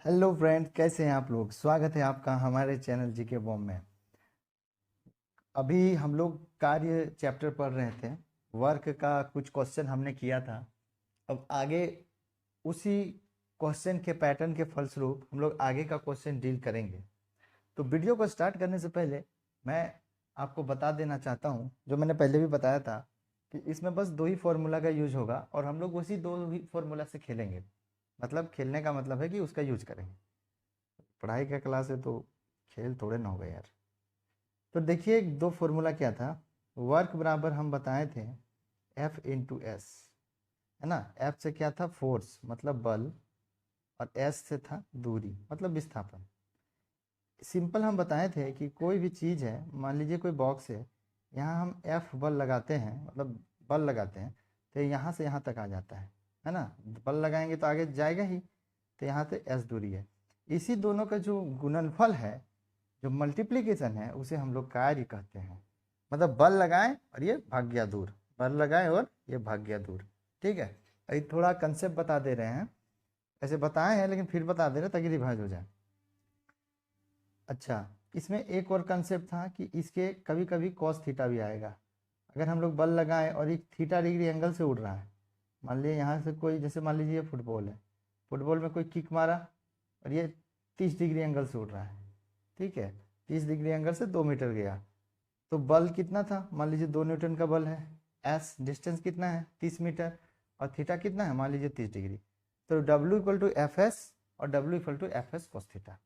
Hello friend, कैसे हैं आप लोग। स्वागत है आपका हमारे चैनल जीके बॉम में। अभी हम लोग कार्य चैप्टर पढ़ रहे थे। वर्क का कुछ क्वेश्चन हमने किया था। अब आगे उसी क्वेश्चन के पैटर्न के फलस्वरूप हम लोग आगे का क्वेश्चन डील करेंगे। तो वीडियो को स्टार्ट करने से पहले मैं आपको बता देना चाहता हूँ, जो मैंने पहले भी बताया था, कि इसमें बस दो ही फॉर्मूला का यूज होगा और हम लोग उसी दो ही फॉर्मूला से खेलेंगे। मतलब खेलने का मतलब है कि उसका यूज करेंगे। पढ़ाई का क्लास है तो खेल थोड़े ना होगा यार। तो देखिए, दो फॉर्मूला क्या था। वर्क बराबर हम बताए थे एफ इंटू एस, है ना। एफ से क्या था, फोर्स मतलब बल, और एस से था दूरी मतलब विस्थापन। सिंपल हम बताए थे कि कोई भी चीज़ है, मान लीजिए कोई बॉक्स है, यहाँ हम एफ बल लगाते हैं, मतलब बल लगाते हैं, तो यहाँ से यहाँ तक आ जाता है ना। बल लगाएंगे तो आगे जाएगा ही। तो यहाँ से एस दूरी है। इसी दोनों का जो गुणनफल है, जो मल्टीप्लीकेशन है, उसे हम लोग कार्य कहते हैं। मतलब बल लगाएं और ये भाग गया दूर, बल लगाएं और ये भाग गया दूर। ठीक है। अभी थोड़ा कंसेप्ट बता दे रहे हैं, ऐसे बताए हैं लेकिन फिर बता दे रहे हैं ताकि रिवाइज हो जाए। अच्छा, इसमें एक और कंसेप्ट था कि इसके कभी कभी कॉस थीटा भी आएगा। अगर हम लोग बल लगाएं और एक थीटा डिग्री एंगल से उड़ रहा है, मान लीजिए यहाँ से कोई, जैसे मान लीजिए ये फुटबॉल है, फुटबॉल में कोई किक मारा और ये 30 डिग्री एंगल से उड़ रहा है। ठीक है, 30 डिग्री एंगल से 2 मीटर गया, तो बल कितना था, मान लीजिए 2 न्यूटन का बल है। एस डिस्टेंस कितना है, 30 मीटर, और थीटा कितना है, मान लीजिए 30 डिग्री। तो W equal to F S और W equal to F S cos theta.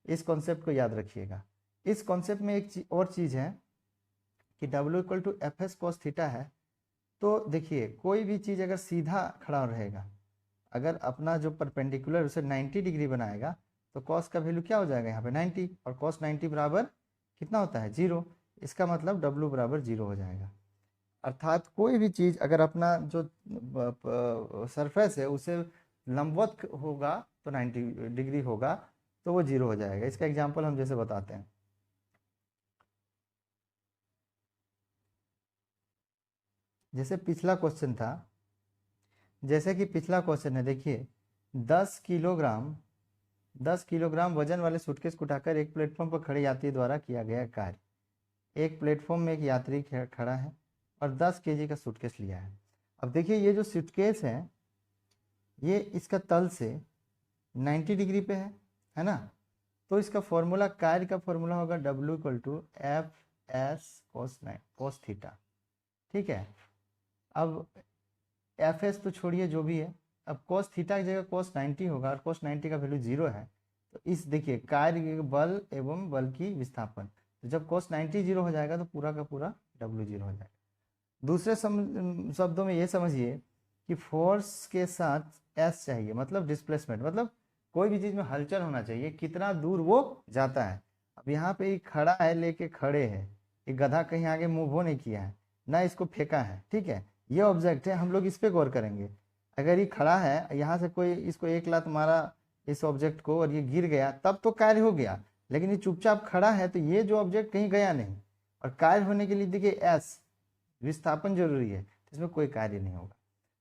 इस कॉन्सेप्ट को याद रखिएगा। इस कॉन्सेप्ट में एक और चीज़ है कि W equal to F S cos theta है। तो देखिए, कोई भी चीज़ अगर सीधा खड़ा रहेगा, अगर अपना जो परपेंडिकुलर उसे 90 डिग्री बनाएगा, तो कॉस का वैल्यू क्या हो जाएगा यहाँ पे 90, और कॉस 90 बराबर कितना होता है, 0। इसका मतलब डब्ल्यू बराबर 0 हो जाएगा। अर्थात कोई भी चीज़ अगर अपना जो सरफेस है उसे लंबवत होगा तो 90 डिग्री होगा, तो वो 0 हो जाएगा। इसका एग्जाम्पल हम जैसे बताते हैं। जैसे पिछला क्वेश्चन था, जैसे कि पिछला क्वेश्चन है, देखिए 10 किलोग्राम 10 किलोग्राम वजन वाले सूटकेस को उठाकर एक प्लेटफॉर्म पर खड़े यात्री द्वारा किया गया कार्य। एक प्लेटफॉर्म में एक यात्री खड़ा है और 10 केजी का सूटकेस लिया है। अब देखिए, ये जो सूटकेस है, ये इसका तल से 90 डिग्री पे है ना। तो इसका फॉर्मूला, कार्य का फॉर्मूला होगा W equal to F S cos theta. ठीक है। अब एफ एस तो छोड़िए, जो भी है, अब कोस थीटा की जगह कोस 90 होगा, और कोस 90 का वैल्यू 0 है। तो इस देखिए, कार्य बल एवं बल की विस्थापन, तो जब कोस 90 0 हो जाएगा तो पूरा का पूरा डब्ल्यू 0 हो जाएगा। दूसरे शब्दों में ये समझिए कि फोर्स के साथ एस चाहिए, मतलब डिस्प्लेसमेंट, मतलब कोई भी चीज़ में हलचल होना चाहिए, कितना दूर वो जाता है। अब यहाँ पे ये खड़ा है, लेके खड़े है, ये गधा कहीं आगे मूव हो नहीं किया है, ना इसको फेंका है। ठीक है, ये ऑब्जेक्ट है, हम लोग इस पे गौर करेंगे। अगर ये खड़ा है, यहाँ से कोई इसको एक लात मारा इस ऑब्जेक्ट को और ये गिर गया, तब तो कार्य हो गया। लेकिन ये चुपचाप खड़ा है, तो ये जो ऑब्जेक्ट कहीं गया नहीं, और कार्य होने के लिए देखिए एस विस्थापन जरूरी है, तो इसमें कोई कार्य नहीं होगा।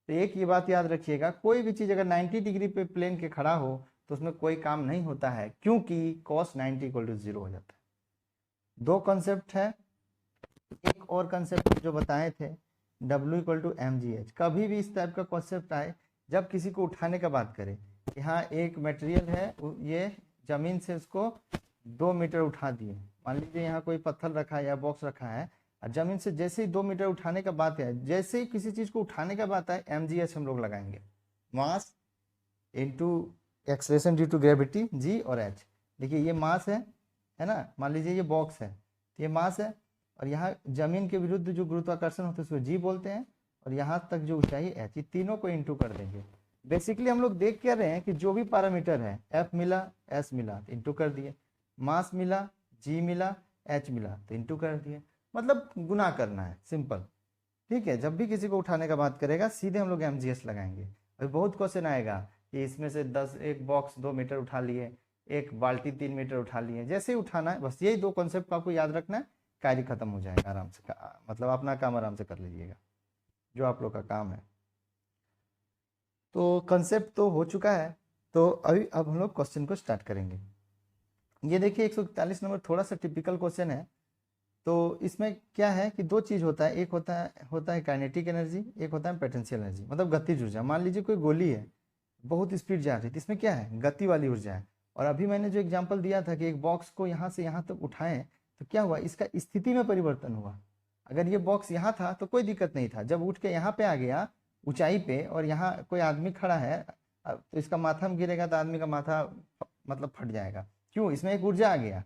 तो एक ये बात याद रखिएगा, कोई भी चीज़ अगर 90 डिग्री पे प्लेन के खड़ा हो तो उसमें कोई काम नहीं होता है, क्योंकि कॉस 90 इक्वल टू 0 हो जाता है। दो कॉन्सेप्ट है। एक और कंसेप्ट जो बताए थे, W equal to m g h. कभी भी इस टाइप का कॉन्सेप्ट आए, जब किसी को उठाने का बात करें, यहाँ एक मटेरियल है, ये जमीन से उसको 2 मीटर उठा दिए, मान लीजिए यहाँ कोई पत्थर रखा है या बॉक्स रखा है, और जमीन से जैसे ही 2 मीटर उठाने का बात है, जैसे ही किसी चीज को उठाने का बात है, एम जी एच हम लोग लगाएंगे। Mass into acceleration due to gravity, G और एच। देखिए ये मास है ना, मान लीजिए ये बॉक्स है, तो ये मास है, और यहाँ जमीन के विरुद्ध जो गुरुत्वाकर्षण होता है उसको जी बोलते हैं, और यहाँ तक जो ऊंचाई एच, ये तीनों को इंटू कर देंगे। बेसिकली हम लोग देख क्या रहे हैं कि जो भी पैरामीटर है, एफ मिला, एस मिला तो इंटू कर दिए, मास मिला, जी मिला, एच मिला तो इंटू कर दिए, मतलब गुना करना है, सिंपल। ठीक है, जब भी किसी को उठाने का बात करेगा सीधे हम लोग एम जी एस लगाएंगे। अभी बहुत क्वेश्चन आएगा कि इसमें से 10, एक बॉक्स 2 मीटर उठा लिए, एक बाल्टी 3 मीटर उठा लिए, जैसे ही उठाना है, बस यही दो कॉन्सेप्ट को आपको याद रखना है, कार्य खत्म हो जाएगा आराम से, मतलब अपना काम आराम से कर लीजिएगा, जो आप लोग का काम है। तो कंसेप्ट तो हो चुका है। तो अभी अब हम लोग क्वेश्चन को स्टार्ट करेंगे। ये देखिए 141 नंबर थोड़ा सा टिपिकल क्वेश्चन है। तो इसमें क्या है कि दो चीज होता है, एक होता है काइनेटिक एनर्जी, एक होता है पोटेंशियल एनर्जी, मतलब गतिज ऊर्जा। मान लीजिए कोई गोली है, बहुत स्पीड जा रही है, तो इसमें क्या है, गति वाली ऊर्जा है। और अभी मैंने जो एग्जांपल दिया था कि एक बॉक्स को यहाँ से यहाँ तक उठाएं, तो क्या हुआ, इसका स्थिति में परिवर्तन हुआ। अगर ये बॉक्स यहाँ था तो कोई दिक्कत नहीं था, जब उठ के यहाँ पे आ गया ऊंचाई पे, और यहाँ कोई आदमी खड़ा है, तो इसका माथा में गिरेगा तो आदमी का माथा मतलब फट जाएगा। क्यों, इसमें एक ऊर्जा आ गया।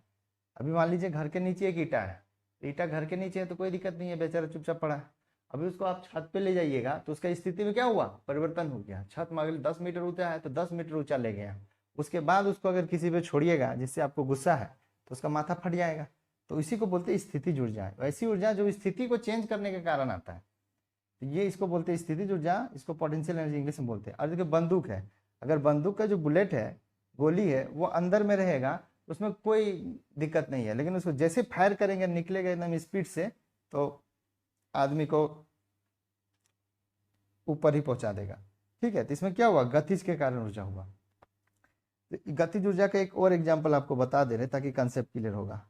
अभी मान लीजिए घर के नीचे एक ईटा है, ईटा घर के नीचे है तो कोई दिक्कत नहीं है, बेचारा चुपचाप पड़ा है। अभी उसको आप छत पे ले जाइएगा तो उसका स्थिति में क्या हुआ, परिवर्तन हो गया। छत में अगर 10 मीटर ऊंचा है तो 10 मीटर ऊंचा ले गया। उसके बाद उसको अगर किसी पे छोड़िएगा जिससे आपको गुस्सा है, तो उसका माथा फट जाएगा। तो इसी को बोलते हैं स्थितिज ऊर्जा है, वैसी ऊर्जा जो स्थिति को चेंज करने के कारण आता है। तो ये इसको बोलते हैं स्थितिज ऊर्जा, इसको पोटेंशियल एनर्जी इंग्लिश में बोलते हैं। और देखिए बंदूक है, अगर बंदूक का जो बुलेट है, गोली है, वो अंदर में रहेगा, उसमें कोई दिक्कत नहीं है, लेकिन उसको जैसे फायर करेंगे, निकलेगा एकदम स्पीड से, तो आदमी को ऊपर ही पहुंचा देगा। ठीक है, तो इसमें क्या हुआ, गतिज के कारण ऊर्जा हुआ। तो गतिज ऊर्जा का एक और एग्जांपल आपको बता दे रहे ताकि कंसेप्ट क्लियर होगा।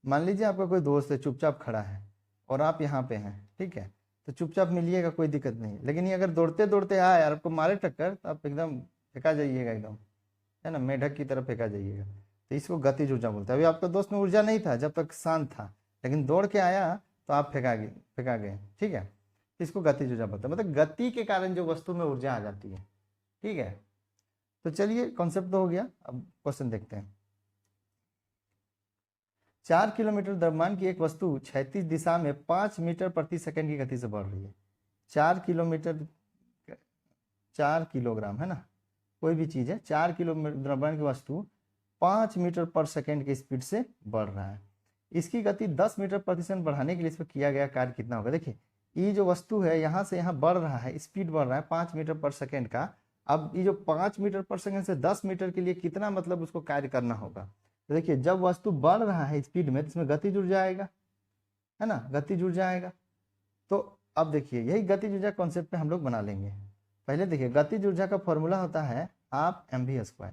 मान लीजिए आपका कोई दोस्त है, चुपचाप खड़ा है और आप यहाँ पे हैं, ठीक है, तो चुपचाप मिलिएगा, कोई दिक्कत नहीं। लेकिन ये अगर दौड़ते दौड़ते आए और आपको मारे टक्कर, तो आप एकदम फेंका जाइएगा, एकदम है ना, मेढक की तरफ फेंका जाइएगा। तो इसको गतिज ऊर्जा बोलते हैं। अभी आपका दोस्त में ऊर्जा नहीं था जब तक शांत था, लेकिन दौड़ के आया तो आप फेंका गए। ठीक है, इसको गतिज ऊर्जा बोलते हैं, मतलब गति के कारण जो वस्तु में ऊर्जा आ जाती है। ठीक है, तो चलिए कॉन्सेप्ट तो हो गया, अब क्वेश्चन देखते हैं। 4 किलोमीटर द्रव्यमान की एक वस्तु क्षैतिज दिशा में 5 मीटर प्रति सेकंड की गति से बढ़ रही है। 4 किलोग्राम है ना, कोई भी चीज है, 4 किलो द्रव्यमान की वस्तु 5 मीटर पर सेकंड की स्पीड से बढ़ रहा है। इसकी गति 10 मीटर प्रति सेकंड बढ़ाने के लिए इस पर किया गया कार्य कितना होगा। देखिए ये जो वस्तु है यहाँ से यहाँ बढ़ रहा है, स्पीड बढ़ रहा है 5 मीटर पर सेकंड का। अब ये जो 5 मीटर पर सेकंड से 10 मीटर के लिए कितना मतलब उसको कार्य करना होगा। तो देखिए जब वस्तु बढ़ रहा है स्पीड में, तो इसमें गतिज ऊर्जा आएगा, है ना, गतिज ऊर्जा आएगा। तो अब देखिए यही गतिज ऊर्जा कॉन्सेप्ट पे हम लोग बना लेंगे। पहले देखिए गतिज ऊर्जा का फॉर्मूला होता है हाफ mv²।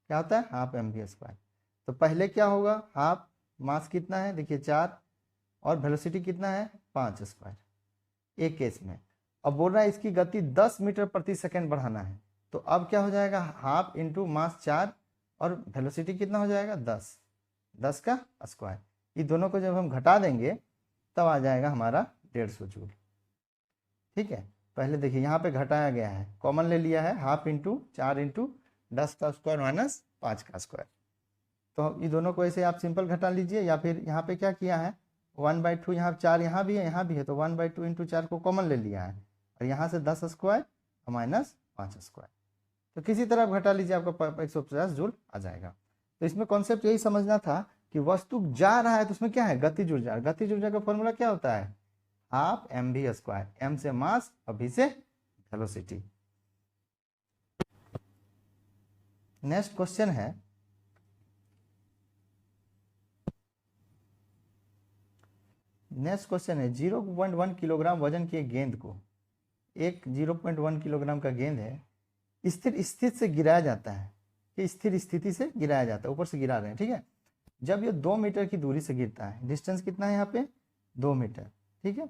क्या होता है, हाफ mv²। तो पहले क्या होगा, हाफ मास कितना है, देखिए 4, और वेलोसिटी कितना है 5², एक केस में। अब बोल रहा है इसकी गति 10 मीटर प्रति सेकंड बढ़ाना है, तो अब क्या हो जाएगा, हाफ इंटू मास 4 और वेलोसिटी कितना हो जाएगा 10 का स्क्वायर। ये दोनों को जब हम घटा देंगे तब आ जाएगा हमारा 150 जूल। ठीक है, पहले देखिए यहाँ पे घटाया गया है, कॉमन ले लिया है, हाफ इंटू 4 इंटू 10 का स्क्वायर माइनस 5 का स्क्वायर। तो ये दोनों को ऐसे आप सिंपल घटा लीजिए, या फिर यहाँ पे क्या किया है 1/2, यहाँ 4 यहाँ भी है, तो 1/2 इंटू 4 को कॉमन ले लिया है, और यहाँ से 10 स्क्वायर माइनस 5 स्क्वायर। तो किसी तरह आप घटा लीजिए, आपका 150 जूल आ जाएगा। तो इसमें कॉन्सेप्ट यही समझना था कि वस्तु जा रहा है तो उसमें क्या है, गतिज ऊर्जा। गतिज ऊर्जा का फॉर्मूला क्या होता है, हाफ mv², m से मास और v से वेलोसिटी। नेक्स्ट क्वेश्चन है, नेक्स्ट क्वेश्चन है 0.1 किलोग्राम वजन की एक गेंद को, एक 0.1 किलोग्राम का गेंद है, स्थिर स्थिति से गिराया जाता है। कि स्थिर स्थिति से गिराया जाता है, ऊपर से गिरा रहे हैं, ठीक है। जब ये 2 मीटर की दूरी से गिरता है, डिस्टेंस कितना है यहाँ पे 2 मीटर, ठीक है।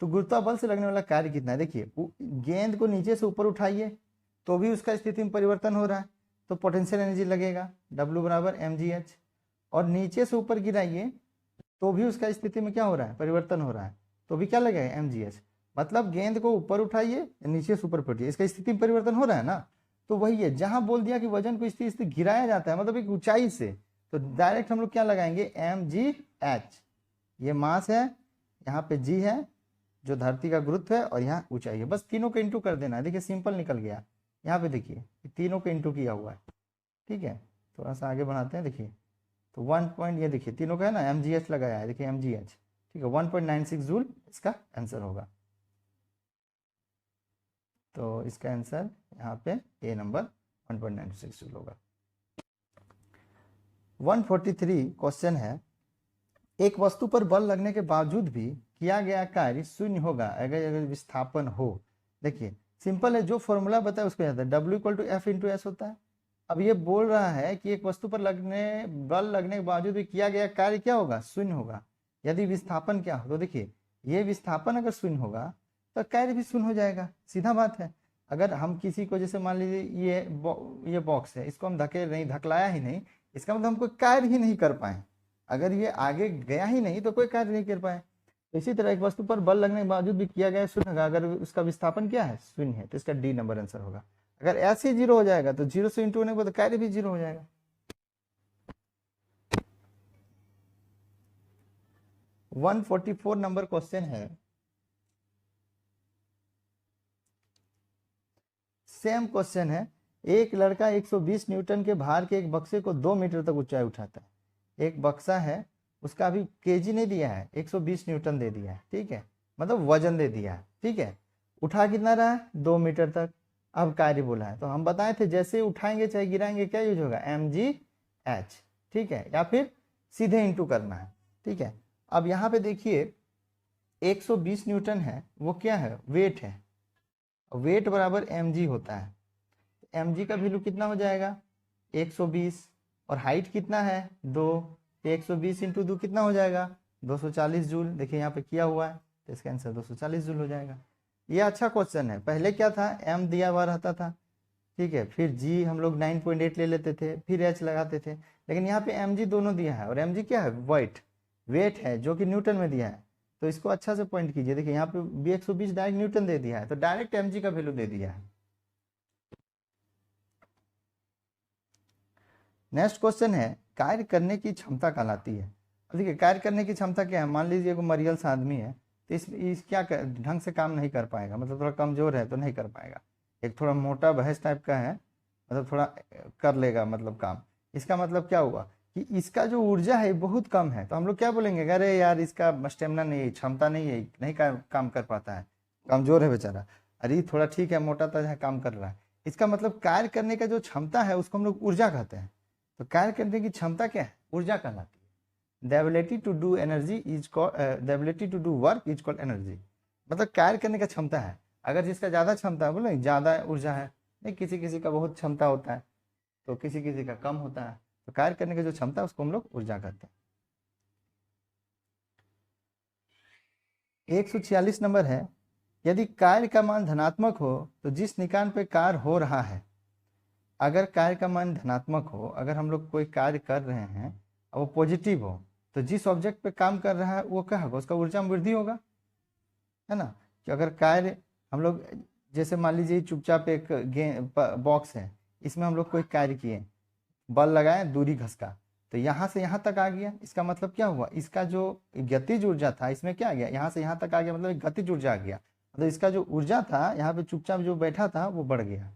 तो गुरुत्वाबल से लगने वाला कार्य कितना है, देखिए गेंद को नीचे से ऊपर उठाइए तो भी उसका स्थिति में परिवर्तन हो रहा है, तो पोटेंशियल एनर्जी लगेगा W = mgh। और नीचे से ऊपर गिराइए तो भी उसका स्थिति में क्या हो रहा है, परिवर्तन हो रहा है, तो भी क्या लगेगा mgh। मतलब गेंद को ऊपर उठाइए, नीचे से ऊपर उठाइए, इसका स्थिति में परिवर्तन हो रहा है ना। तो वही है, जहां बोल दिया कि वजन को स्थिति से गिराया जाता है, मतलब एक ऊंचाई से, तो डायरेक्ट हम लोग क्या लगाएंगे mgh। ये मास है, यहाँ पे g है जो धरती का गुरुत्व है, और यहाँ ऊंचाई है, बस तीनों को इंटू कर देना है। देखिए सिंपल निकल गया, यहाँ पे देखिए तीनों को इंटू किया हुआ है, ठीक है। थोड़ा सा आगे बढ़ाते हैं, देखिए तो 1 पॉइंट, ये देखिए तीनों का है ना, mgh लगाया है, देखिए mgh, ठीक है, 1.96 जूल इसका आंसर होगा। तो इसका आंसर यहाँ पे ए नंबर 1.96 जूल होगा। 143 क्वेश्चन है, एक वस्तु पर बल लगने के बावजूद भी किया गया कार्य शून्य होगा अगर विस्थापन हो। देखिए सिंपल है, जो फॉर्मूला बताया उसको याद है, W=F×S होता है। अब ये बोल रहा है कि एक वस्तु पर बल लगने के बावजूद भी किया गया कार्य क्या होगा, शून्य होगा। यदि विस्थापन क्या हो, तो देखिए ये विस्थापन अगर शून्य होगा तो कार्य भी शून्य हो जाएगा, सीधा बात है। अगर हम किसी को, जैसे मान लीजिए ये बॉक्स है, इसको हम धकलाया ही नहीं, इसका मतलब हम कोई कार्य ही नहीं कर पाए। अगर ये आगे गया ही नहीं तो कोई कार्य नहीं कर पाए। तो इसी तरह एक वस्तु पर बल लगने के बावजूद भी किया गया शून्य होगा, अगर उसका विस्थापन क्या है, शून्य है, तो इसका डी नंबर आंसर होगा। अगर ऐसे ही जीरो हो जाएगा तो जीरो से इंटू होने के बाद कार्य भी जीरो हो जाएगा। 144 नंबर क्वेश्चन है, सेम क्वेश्चन है। एक लड़का 120 न्यूटन के भार के एक बक्से को 2 मीटर तक ऊंचाई उठाता है। एक बक्सा है, उसका अभी केजी नहीं दिया है, 120 न्यूटन दे दिया है, ठीक है, मतलब वजन दे दिया है, ठीक है। उठा कितना रहा है, 2 मीटर तक। अब कार्य बोला है, तो हम बताए थे जैसे उठाएंगे चाहे गिराएंगे क्या यूज होगा, mgh, ठीक है, या फिर सीधे इंटू करना है, ठीक है। अब यहाँ पे देखिए 120 न्यूटन है, वो क्या है, वेट है, वेट बराबर mg होता है। mg का वैल्यू कितना हो जाएगा, 120, और हाइट कितना है, 2, 120 इंटू 2 कितना हो जाएगा, 240 जूल। देखिए यहाँ पे किया हुआ है, तो इसका आंसर 240 जूल हो जाएगा। ये अच्छा क्वेश्चन है। पहले क्या था, m दिया हुआ रहता था, ठीक है, फिर g हम लोग 9.8 ले लेते थे, फिर h लगाते थे, लेकिन यहाँ पे mg दोनों दिया है, और mg क्या है, वेट है, जो कि न्यूटन में दिया है। तो इसको अच्छा से पॉइंट कीजिए, देखिए यहाँ पे भी 120 डायरेक्ट न्यूटन दे दिया है, तो डायरेक्ट mg का वैल्यू दे दिया है। नेक्स्ट क्वेश्चन है, कार्य करने की क्षमता कहलाती है। अब देखिए कार्य करने की क्षमता क्या है, मान लीजिए कोई मरियल सा आदमी है, तो इस क्या ढंग से काम नहीं कर पाएगा, मतलब थोड़ा कमजोर है तो नहीं कर पाएगा। एक थोड़ा मोटा भैंस टाइप का है, मतलब थोड़ा कर लेगा मतलब काम। इसका मतलब क्या हुआ कि इसका जो ऊर्जा है बहुत कम है, तो हम लोग क्या बोलेंगे, अरे यार इसका स्टेमिना नहीं है, क्षमता नहीं है, नहीं काम कर पाता है, कमजोर है बेचारा। अरे थोड़ा ठीक है, मोटा ताजा काम कर रहा है, इसका मतलब कार्य करने का जो क्षमता है उसको हम लोग ऊर्जा कहते हैं। तो कार्य करने की क्षमता क्या है, ऊर्जा कहलाती है। The ability to do energy is the ability to do work is called energy. मतलब कार्य करने का क्षमता है। अगर जिसका ज्यादा क्षमता है, बोले ज्यादा ऊर्जा है, नहीं, किसी किसी का बहुत क्षमता होता है, तो किसी किसी का कम होता है, तो कार्य करने की जो क्षमता है उसको हम लोग ऊर्जा कहते हैं। 146 नंबर है, यदि कार्य का मान धनात्मक हो तो जिस निकाय पे कार्य हो रहा है, अगर कार्य का मान धनात्मक हो, अगर हम लोग कोई कार्य कर रहे हैं और वो पॉजिटिव हो, तो जिस ऑब्जेक्ट पे काम कर रहा है वो क्या होगा, उसका ऊर्जा में वृद्धि होगा, है ना। कि अगर कार्य हम लोग, जैसे मान लीजिए चुपचाप एक बॉक्स है, इसमें हम लोग कोई कार्य किए, बल लगाए, दूरी घसका, तो यहाँ से यहाँ तक आ गया, इसका मतलब क्या हुआ, इसका जो गतिज ऊर्जा था इसमें क्या आ गया, यहाँ से यहाँ तक आ गया, मतलब एक गतिज ऊर्जा आ गया, मतलब इसका जो ऊर्जा था यहाँ पे चुपचाप जो बैठा था वो बढ़ गया,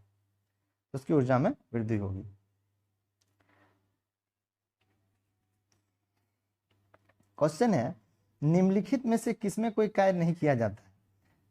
तो उसकी ऊर्जा में वृद्धि होगी। क्वेश्चन है, निम्नलिखित में से किसमें कोई कार्य नहीं किया जाता है।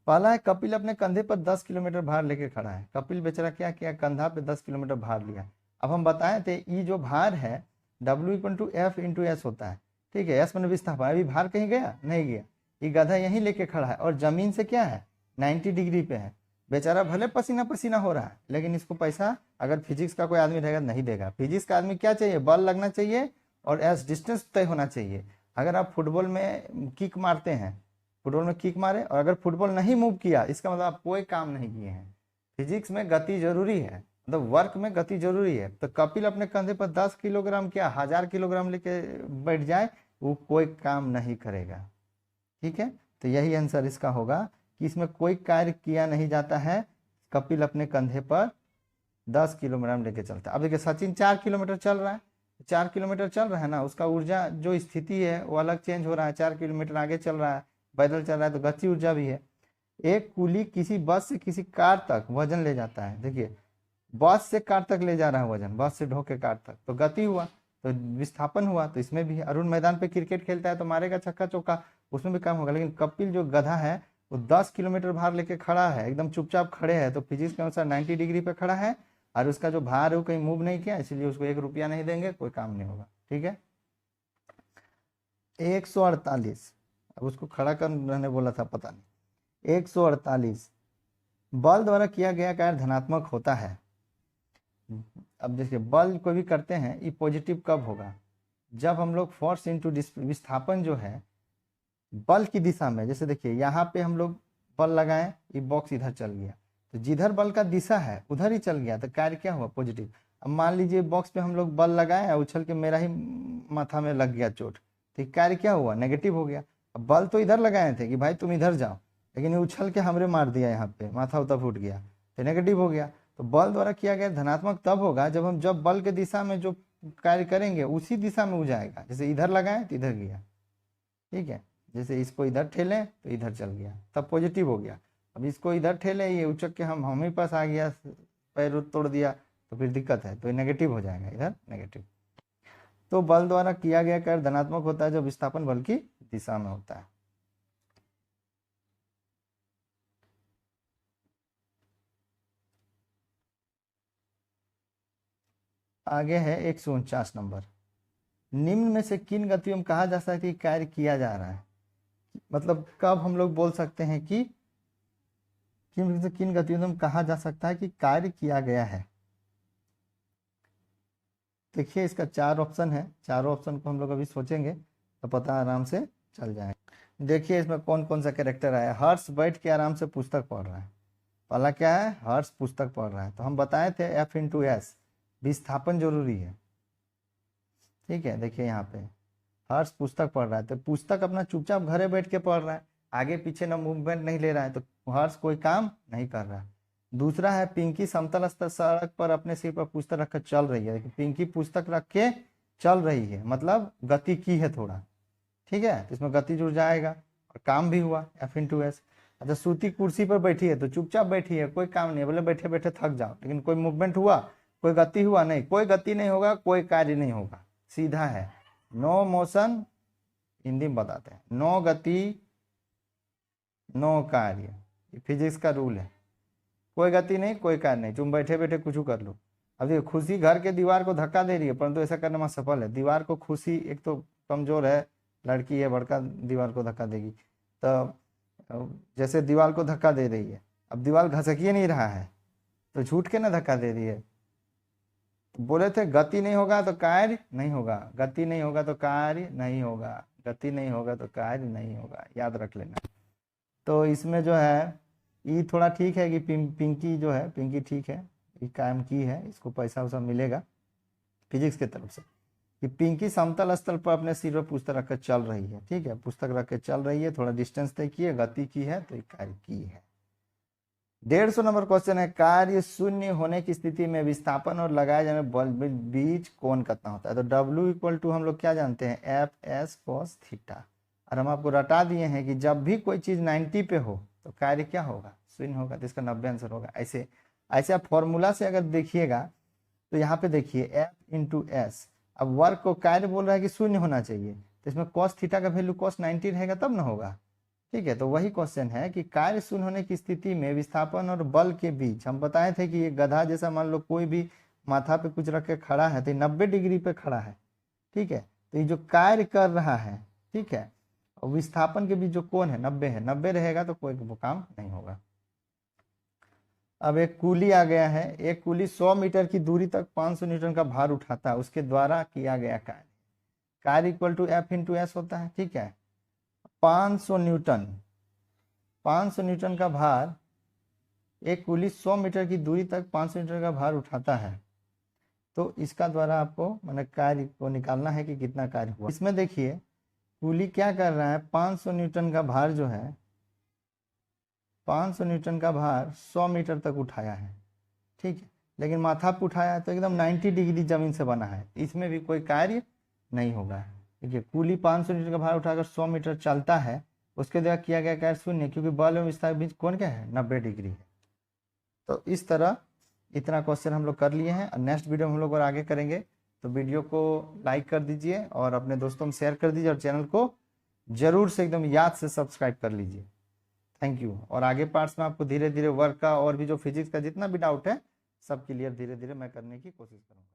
पहला है, कपिल अपने कंधे पर 10 किलोमीटर भार लेकर खड़ा है। कपिल बेचारा क्या किया, कंधा पे 10 किलोमीटर भार लिया। अब हम बताए थे ये जो भार है W=F×S होता है, ठीक है, एस मैंने विस्थापन, अभी भार कहीं गया नहीं गया, ये गधा यहीं लेके खड़ा है और जमीन से क्या है 90 डिग्री पे है। बेचारा भले पसीना पसीना हो रहा है, लेकिन इसको पैसा अगर फिजिक्स का कोई आदमी रहेगा नहीं देगा। फिजिक्स का आदमी क्या चाहिए, बल लगना चाहिए और एस डिस्टेंस तय होना चाहिए। अगर आप फुटबॉल में किक मारते हैं, फुटबॉल में किक मारे और अगर फुटबॉल नहीं मूव किया, इसका मतलब आप कोई काम नहीं किए हैं। फिजिक्स में गति जरूरी है, मतलब वर्क में गति जरूरी है। तो कपिल अपने कंधे पर 10 किलोग्राम क्या 1000 किलोग्राम लेके बैठ जाए, वो कोई काम नहीं करेगा, ठीक है। तो यही आंसर इसका होगा कि इसमें कोई कार्य किया नहीं जाता है, कपिल अपने कंधे पर 10 किलोग्राम लेके चलता है। अब देखिए सचिन 4 किलोमीटर चल रहा है, 4 किलोमीटर चल रहा है ना, उसका ऊर्जा जो स्थिति है वो अलग चेंज हो रहा है, 4 किलोमीटर आगे चल रहा है, पैदल चल रहा है, तो गति ऊर्जा भी है। एक कुली किसी बस से किसी कार तक वजन ले जाता है। देखिए बस से कार तक ले जा रहा है वजन, बस से ढो के कार तक, तो गति हुआ, तो विस्थापन हुआ। तो इसमें भी अरुण मैदान पे क्रिकेट खेलता है तो मारेगा छक्का चौका, उसमें भी काम होगा। लेकिन कपिल जो गधा है वो 10 किलोमीटर भार लेके खड़ा है, एकदम चुपचाप खड़े है, तो फिजिक्स के अनुसार 90 डिग्री पे खड़ा है और उसका जो भार है वो कहीं मूव नहीं किया, इसलिए उसको 1 रुपया नहीं देंगे, कोई काम नहीं होगा, ठीक है। 148, अब उसको खड़ा कर रहने बोला था, पता नहीं। 148, बल द्वारा किया गया कार्य धनात्मक होता है। अब देखिए बल को भी करते हैं, ये पॉजिटिव कब होगा, जब हम लोग फोर्स इनटू विस्थापन जो है बल की दिशा में, जैसे देखिए यहाँ पे हम लोग बल लगाएं, ये बॉक्स इधर चल गया, तो जिधर बल का दिशा है उधर ही चल गया, तो कार्य क्या हुआ, पॉजिटिव। अब मान लीजिए बॉक्स पे हम लोग बल लगाए, उछल के मेरा ही माथा में लग गया चोट, तो कार्य क्या हुआ, नेगेटिव हो गया। अब बल तो इधर लगाए थे कि भाई तुम इधर जाओ, लेकिन ये उछल के हमरे मार दिया, यहाँ पे माथा उतना फूट गया, तो नेगेटिव हो गया। तो बल द्वारा किया गया धनात्मक तब होगा जब बल के दिशा में जो कार्य करेंगे उसी दिशा में वो जाएगा, जैसे इधर लगाए तो इधर गया, ठीक है, जैसे इसको इधर ठेले तो इधर चल गया, तब पॉजिटिव हो गया। अब इसको इधर ठेले, ये उचक के हम ही पास आ गया, पैर तोड़ दिया, तो फिर दिक्कत है, तो ये नेगेटिव हो जाएगा, इधर नेगेटिव। तो बल द्वारा किया गया कार्य धनात्मक होता है जब विस्थापन बल की दिशा में होता है। आगे है 149 नंबर, निम्न में से किन गतियों में कहा जा सकता है कि कार्य किया जा रहा है, मतलब कब हम लोग बोल सकते हैं कि किन गतियों में कहा जा सकता है कि कार्य किया गया है। देखिए इसका 4 ऑप्शन है, चारों ऑप्शन को हम लोग अभी सोचेंगे तो पता आराम से चल जाएगा। देखिए इसमें कौन कौन सा कैरेक्टर आया। हर्ष बैठ के आराम से पुस्तक पढ़ रहा है, पहला क्या है, हर्ष पुस्तक पढ़ रहा है, तो हम बताए थे F×S विस्थापन जरूरी है, ठीक है। देखिए यहाँ पे हर्ष पुस्तक पढ़ रहा है, तो पुस्तक अपना चुपचाप घरे बैठ के पढ़ रहा है, आगे पीछे ना मूवमेंट नहीं ले रहा है, तो हर्ष कोई काम नहीं कर रहा है। दूसरा है पिंकी समतल स्तर सड़क पर अपने सिर पर पुस्तक रखकर चल रही है, पिंकी पुस्तक रख के चल रही है, मतलब गति की है थोड़ा, ठीक है, तो इसमें गति जुड़ जाएगा और काम भी हुआ, F×S। अच्छा सूती कुर्सी पर बैठी है, तो चुपचाप बैठी है, कोई काम नहीं, बोले बैठे बैठे थक जाओ, लेकिन कोई मूवमेंट हुआ, कोई गति हुआ नहीं, कोई गति नहीं होगा, कोई कार्य नहीं होगा, सीधा है, नो मोशन, हिंदी में बताते हैं, नो गति नो कार्य, फिजिक्स का रूल है, कोई गति नहीं कोई कार्य नहीं, तुम बैठे बैठे कुछ कर लो। अब देखिए खुशी घर के दीवार को धक्का दे रही है, परंतु ऐसा करने में सफल है, दीवार को खुशी एक तो कमजोर है, लड़की है, बड़का दीवार को धक्का देगी, तो जैसे दीवार को धक्का दे रही है, अब दीवार घसकिए नहीं रहा है, तो झूठ के ना धक्का दे रही है, तो बोले थे गति नहीं होगा तो कार्य नहीं होगा, गति नहीं होगा तो कार्य नहीं होगा, गति नहीं होगा तो कार्य नहीं होगा, याद रख लेना। तो इसमें जो है ये थोड़ा ठीक है कि पिंकी जो है, पिंकी ठीक है, ये कायम की है, इसको पैसा वैसा मिलेगा फिजिक्स की तरफ से, कि पिंकी समतल स्थल पर अपने सिर पर पुस्तक रखकर चल रही है, ठीक है, पुस्तक रख के चल रही है, थोड़ा डिस्टेंस तय की है, गति की है, तो ये कार्य की है। 150 नंबर क्वेश्चन है, कार्य शून्य होने की स्थिति में विस्थापन और लगाए जाने बल बीच कोण कितना होता है। तो W = हम लोग क्या जानते हैं, F/S cos θ, और हम आपको रटा दिए हैं कि जब भी कोई चीज 90 पे हो तो कार्य क्या होगा, शून्य होगा, तो इसका 90 आंसर होगा। ऐसे ऐसे आप फॉर्मूला से अगर देखिएगा तो यहाँ पे देखिए F×S, अब वर्क को कार्य बोल रहा है कि शून्य होना चाहिए, तो इसमें cos θ का वैल्यू cos 90 रहेगा तब ना होगा, ठीक है। तो वही क्वेश्चन है कि कार्य शून्य होने की स्थिति में विस्थापन और बल के बीच, हम बताए थे कि ये गधा जैसा मान लो कोई भी माथा पे कुछ रख के खड़ा है, तो 90 डिग्री पे खड़ा है, ठीक है, तो ये जो कार्य कर रहा है, ठीक है, और विस्थापन के बीच जो कोण है 90 है, 90 रहेगा तो कोई वो काम नहीं होगा। अब एक कूली आ गया है, एक कूली 100 मीटर की दूरी तक 500 न्यूटन का भार उठाता है, उसके द्वारा किया गया कार्य = F×S होता है, ठीक है। 500 न्यूटन का भार, एक कूली 100 मीटर की दूरी तक 500 मीटर का भार उठाता है, तो इसका द्वारा आपको माने कार्य को निकालना है कि कितना कार्य हुआ। इसमें देखिए कूली क्या कर रहा है, 500 न्यूटन का भार जो है, 500 न्यूटन का भार 100 मीटर तक उठाया है, ठीक है, लेकिन माथा पे उठाया है तो एकदम 90 डिग्री जमीन से बना है, इसमें भी कोई कार्य नहीं होगा। देखिए कूली 500 न्यूटन का भार उठाकर 100 मीटर चलता है, उसके द्वारा किया गया कार्य शून्य, क्योंकि बल एवं विस्थापन के बीच कोण क्या है, 90 डिग्री है। तो इस तरह इतना क्वेश्चन हम लोग कर लिए हैं, और नेक्स्ट वीडियो में हम लोग और आगे करेंगे। तो वीडियो को लाइक कर दीजिए और अपने दोस्तों में शेयर कर दीजिए, और चैनल को जरूर से एकदम याद से सब्सक्राइब कर लीजिए। Thank you. और आगे पार्ट्स में आपको धीरे धीरे वर्क का और भी जो फिजिक्स का जितना भी डाउट है सब क्लियर धीरे धीरे मैं करने की कोशिश करूँगा।